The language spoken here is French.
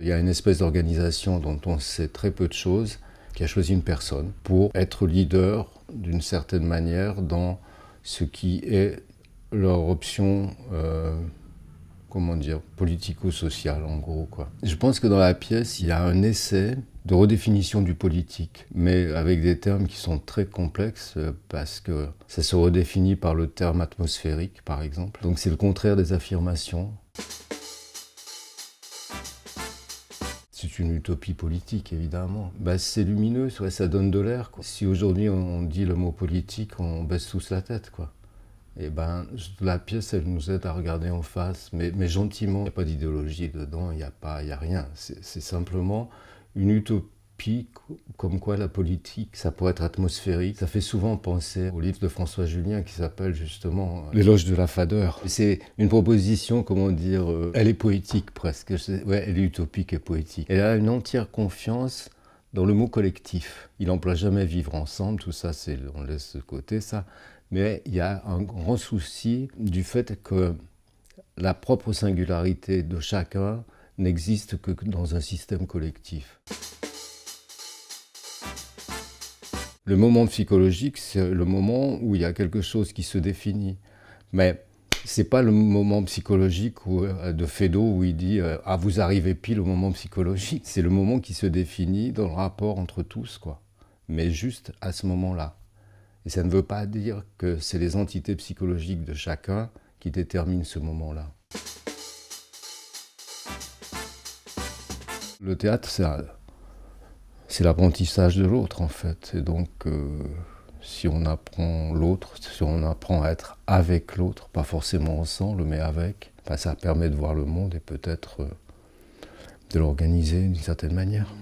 Il y a une espèce d'organisation dont on sait très peu de choses, qui a choisi une personne pour être leader d'une certaine manière dans ce qui est leur option, politico-sociale en gros, quoi. Je pense que dans la pièce, il y a un essai de redéfinition du politique, mais avec des termes qui sont très complexes parce que ça se redéfinit par le terme atmosphérique, par exemple. Donc c'est le contraire des affirmations. C'est une utopie politique, évidemment. C'est lumineux, ça donne de l'air, quoi. Si aujourd'hui on dit le mot politique, on baisse tous la tête, quoi. Et la pièce, elle nous aide à regarder en face, mais gentiment. Il n'y a pas d'idéologie dedans, il n'y a rien. C'est simplement une utopie, comme quoi la politique, ça pourrait être atmosphérique. Ça fait souvent penser au livre de François Julien qui s'appelle justement L'éloge de la fadeur. C'est une proposition, elle est poétique presque. Elle est utopique et poétique. Elle a une entière confiance dans le mot collectif. Il n'emploie jamais vivre ensemble, tout ça, on laisse de côté ça. Mais il y a un grand souci du fait que la propre singularité de chacun n'existe que dans un système collectif. Le moment psychologique, c'est le moment où il y a quelque chose qui se définit. Mais c'est pas le moment psychologique de Feydeau où il dit « Ah, vous arrivez pile au moment psychologique ». C'est le moment qui se définit dans le rapport entre tous, quoi. Mais juste à ce moment-là. Et ça ne veut pas dire que c'est les entités psychologiques de chacun qui déterminent ce moment-là. Le théâtre, c'est l'apprentissage de l'autre, en fait. Et donc, si on apprend l'autre, si on apprend à être avec l'autre, pas forcément ensemble, mais avec, ça permet de voir le monde et peut-être de l'organiser d'une certaine manière.